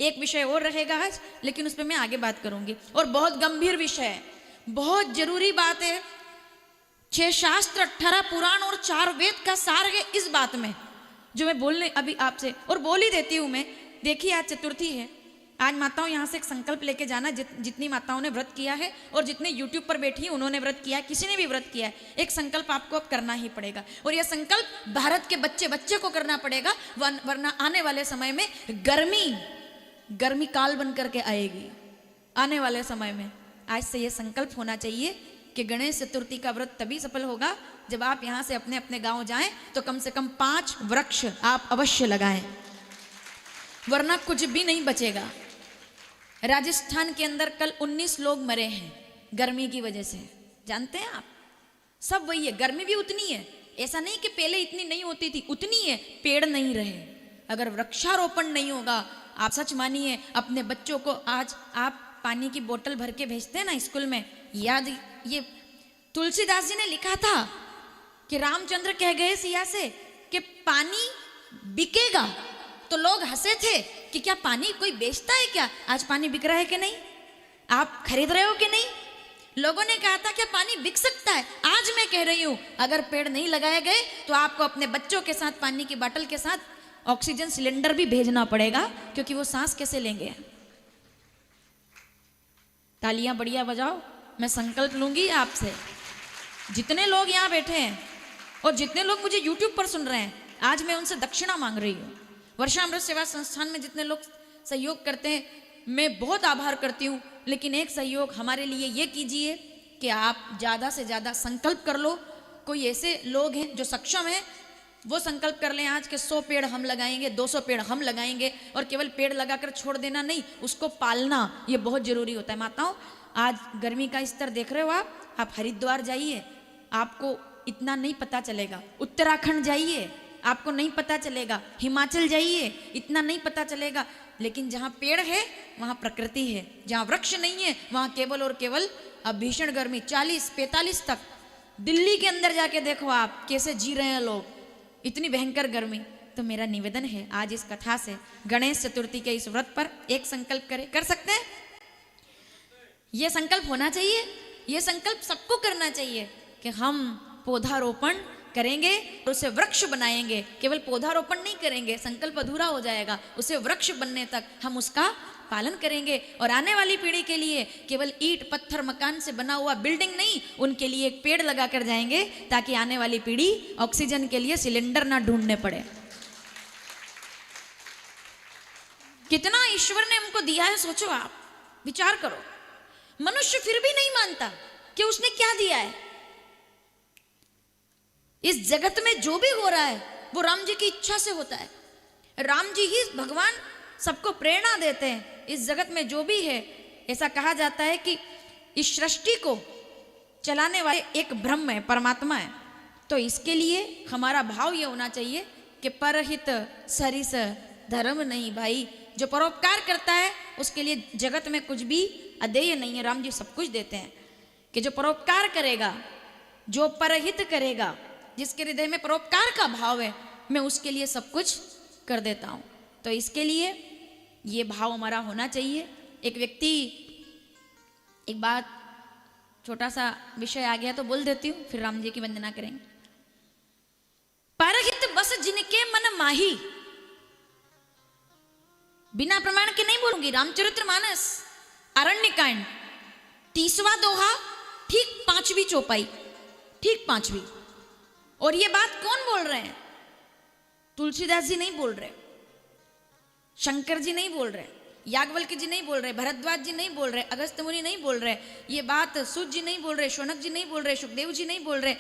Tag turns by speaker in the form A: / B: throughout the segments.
A: एक विषय और रहेगा आज, लेकिन उस पर मैं आगे बात करूंगी। और बहुत गंभीर विषय है, बहुत जरूरी बात है। 6 शास्त्र, 18 पुराण और 4 वेद का सार है इस बात में, जो मैं बोलने अभी आपसे और बोल ही देती हूं मैं। देखिए आज चतुर्थी है, आज माताओं यहाँ से एक संकल्प लेके जाना, जितनी माताओं ने व्रत किया है और जितने यूट्यूब पर बैठी हैं उन्होंने व्रत किया है, किसी ने भी व्रत किया है, एक संकल्प आपको अब करना ही पड़ेगा। और यह संकल्प भारत के बच्चे बच्चे को करना पड़ेगा, वरना आने वाले समय में गर्मी काल बन करके आएगी। आने वाले समय में आज से यह संकल्प होना चाहिए कि गणेश चतुर्थी का व्रत तभी सफल होगा जब आप यहाँ से अपने अपने गाँव जाएं तो कम से कम 5 वृक्ष आप अवश्य लगाएं, वरना कुछ भी नहीं बचेगा। राजस्थान के अंदर कल 19 लोग मरे हैं गर्मी की वजह से, जानते हैं आप? सब वही है, गर्मी भी उतनी है, ऐसा नहीं कि पहले इतनी नहीं होती थी, उतनी है, पेड़ नहीं रहे। अगर वृक्षारोपण नहीं होगा, आप सच मानिए अपने बच्चों को आज आप पानी की बोतल भर के भेजते हैं ना स्कूल में, याद ये तुलसीदास जी ने लिखा था कि रामचंद्र कह गए सिया से कि पानी बिकेगा, तो लोग हंसे थे कि क्या पानी कोई बेचता है क्या? आज पानी बिक रहा है कि नहीं? आप खरीद रहे हो कि नहीं? लोगों ने कहा था क्या पानी बिक सकता है? आज मैं कह रही हूं अगर पेड़ नहीं लगाए गए तो आपको अपने बच्चों के साथ पानी की बोतल के साथ ऑक्सीजन सिलेंडर भी भेजना पड़ेगा, क्योंकि वो सांस कैसे लेंगे। तालियां बढ़िया बजाओ, मैं संकल्प लूंगी आपसे। जितने लोग यहाँ बैठे हैं और जितने लोग मुझे यूट्यूब पर सुन रहे हैं, आज मैं उनसे दक्षिणा मांग रही हूँ। वर्षामृत सेवा संस्थान में जितने लोग सहयोग करते हैं, मैं बहुत आभार करती हूँ, लेकिन एक सहयोग हमारे लिए ये कीजिए कि आप ज़्यादा से ज़्यादा संकल्प कर लो। कोई ऐसे लोग हैं जो सक्षम हैं, वो संकल्प कर लें आज के 100 पेड़ हम लगाएंगे, 200 पेड़ हम लगाएंगे। और केवल पेड़ लगाकर छोड़ देना नहीं, उसको पालना ये बहुत जरूरी होता है। माताओं, आज गर्मी का स्तर देख रहे हो आप हरिद्वार जाइए, आपको इतना नहीं पता चलेगा। उत्तराखंड जाइए, आपको नहीं पता चलेगा। हिमाचल जाइए, इतना नहीं पता चलेगा। लेकिन जहाँ पेड़ है वहाँ प्रकृति है, जहाँ वृक्ष नहीं है वहाँ केवल और केवल अब भीषण गर्मी 40-45 तक। दिल्ली के अंदर जाके देखो आप कैसे जी रहे हैं लोग, इतनी भयंकर गर्मी। तो मेरा निवेदन है आज इस कथा से, गणेश चतुर्थी के इस व्रत पर एक संकल्प करें। कर सकते हैं? ये संकल्प होना चाहिए, ये संकल्प सबको करना चाहिए कि हम पौधारोपण करेंगे और उसे वृक्ष बनाएंगे। केवल पौधारोपण नहीं करेंगे, संकल्प अधूरा हो जाएगा। उसे वृक्ष बनने तक हम उसका पालन करेंगे। और आने वाली पीढ़ी के लिए केवल ईंट पत्थर मकान से बना हुआ बिल्डिंग नहीं, उनके लिए एक पेड़ लगा कर जाएंगे, ताकि आने वाली पीढ़ी ऑक्सीजन के लिए सिलेंडर ना ढूंढने पड़े। कितना ईश्वर ने हमको दिया है, सोचो आप, विचार करो। मनुष्य फिर भी नहीं मानता कि उसने क्या दिया है। इस जगत में जो भी हो रहा है वो राम जी की इच्छा से होता है। राम जी ही भगवान सबको प्रेरणा देते हैं। इस जगत में जो भी है, ऐसा कहा जाता है कि इस सृष्टि को चलाने वाले एक ब्रह्म है, परमात्मा है। तो इसके लिए हमारा भाव ये होना चाहिए कि परहित सरिस धर्म नहीं। भाई, जो परोपकार करता है उसके लिए जगत में कुछ भी अदेय नहीं है। राम जी सब कुछ देते हैं कि जो परोपकार करेगा, जो परहित करेगा, जिसके हृदय में परोपकार का भाव है, मैं उसके लिए सब कुछ कर देता हूं। तो इसके लिए ये भाव हमारा होना चाहिए। एक व्यक्ति, एक बात, छोटा सा विषय आ गया तो बोल देती हूं, फिर राम जी की वंदना करेंगे। परहित बस जिनके मन माही, बिना प्रमाण के नहीं बोलूंगी। रामचरितमानस अरण्यकांड 30वां दोहा, ठीक 5वीं चौपाई, ठीक 5वीं। और ये बात कौन बोल रहे हैं? तुलसीदास जी नहीं बोल रहे, शंकर जी नहीं बोल रहे, याज्ञवल्क्य जी नहीं बोल रहे, भरद्वाज जी नहीं बोल रहे, अगस्त्य मुनि नहीं बोल रहे, ये बात सूत जी नहीं बोल रहे, शौनक जी नहीं बोल रहे, सुखदेव जी नहीं बोल रहे,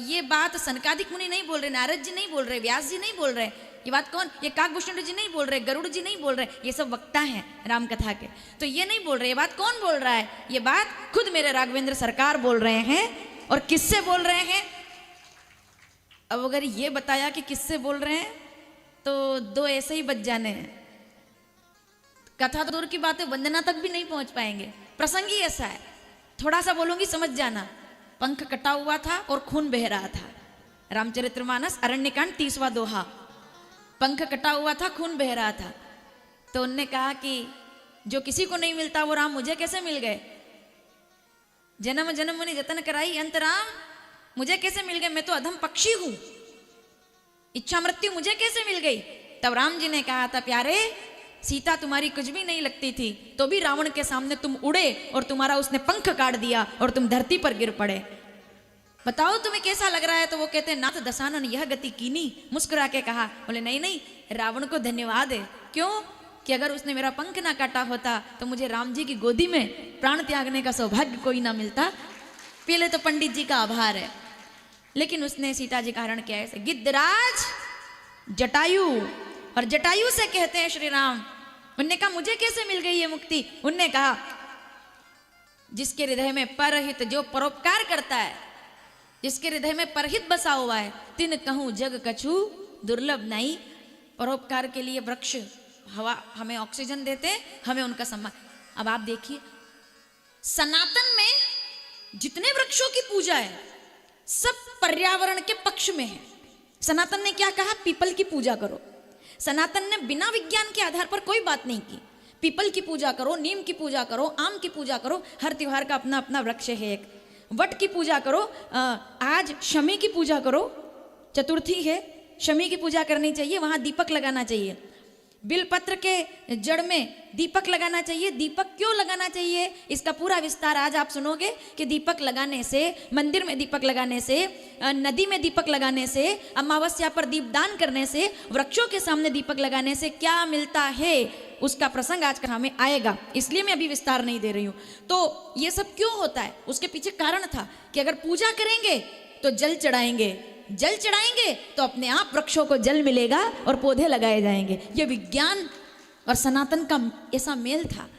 A: ये बात सनकादिक मुनि नहीं बोल रहे, नारद जी नहीं बोल रहे, व्यास जी नहीं बोल रहे। ये बात कौन? ये काकभूषण जी नहीं बोल रहे, गरुड़ जी नहीं बोल रहे। ये सब वक्ता हैं राम कथा के, तो ये नहीं बोल रहे। ये बात कौन बोल रहा है? ये बात खुद मेरे राघवेंद्र सरकार बोल रहे हैं। और किससे बोल रहे हैं? अब अगर ये बताया कि किससे बोल रहे हैं तो 2 ऐसे ही बच जाने हैं। कथा तो दूर की बात है, वंदना तक भी नहीं पहुंच पाएंगे। प्रसंग ही ऐसा है, थोड़ा सा बोलूंगी समझ जाना। पंख कटा हुआ था और खून बह रहा था। रामचरितमानस अरण्यकांड 30वां दोहा। पंख कटा हुआ था, खून बह रहा था। तो उनने कहा कि जो किसी को नहीं मिलता वो राम मुझे कैसे मिल गए? जन्म जन्म मुनि जतन कराई अंत राम मुझे कैसे मिल गए? मैं तो अधम पक्षी हूं, इच्छा मृत्यु मुझे कैसे मिल गई? तब राम जी ने कहा था, प्यारे सीता तुम्हारी कुछ भी नहीं लगती थी तो भी रावण के सामने तुम उड़े और तुम्हारा उसने पंख काट दिया और तुम धरती पर गिर पड़े। बताओ तुम्हें कैसा लग रहा है? तो वो कहते हैं, नाथ दशानन यह गति कीनी। मुस्कुरा के कहा, बोले नहीं नहीं, रावण को धन्यवाद है। क्यों? कि अगर उसने मेरा पंख ना काटा होता तो मुझे राम जी की गोदी में प्राण त्यागने का सौभाग्य कोई ना मिलता। पहले तो पंडित जी का आभार है, लेकिन उसने सीता जी का हरण किया ऐसे। गिद्धराज जटायु, और जटायु से कहते हैं श्री राम। उनने कहा मुझे कैसे मिल गई ये मुक्ति? उनने कहा जिसके हृदय में परहित, जो परोपकार करता है, जिसके हृदय में परहित बसा हुआ है, तिन कहूं जग कछु दुर्लभ नहीं। परोपकार के लिए वृक्ष हवा हमें ऑक्सीजन देते, हमें उनका सम्मान। अब आप देखिए सनातन में जितने वृक्षों की पूजा है सब पर्यावरण के पक्ष में है। सनातन ने क्या कहा? पीपल की पूजा करो। सनातन ने बिना विज्ञान के आधार पर कोई बात नहीं की। पीपल की पूजा करो, नीम की पूजा करो, आम की पूजा करो, हर त्योहार का अपना अपना वृक्ष है। एक वट की पूजा करो, आज शमी की पूजा करो, चतुर्थी है, शमी की पूजा करनी चाहिए, वहां दीपक लगाना चाहिए। बिलपत्र के जड़ में दीपक लगाना चाहिए। दीपक क्यों लगाना चाहिए इसका पूरा विस्तार आज आप सुनोगे कि दीपक लगाने से, मंदिर में दीपक लगाने से, नदी में दीपक लगाने से, अमावस्या पर दीपदान करने से, वृक्षों के सामने दीपक लगाने से क्या मिलता है उसका प्रसंग आज का हमें आएगा, इसलिए मैं अभी विस्तार नहीं दे रही हूं। तो ये सब क्यों होता है उसके पीछे कारण था कि अगर पूजा करेंगे तो जल चढ़ाएंगे, जल चढ़ाएंगे तो अपने आप वृक्षों को जल मिलेगा और पौधे लगाए जाएंगे। ये विज्ञान और सनातन का ऐसा मेल था।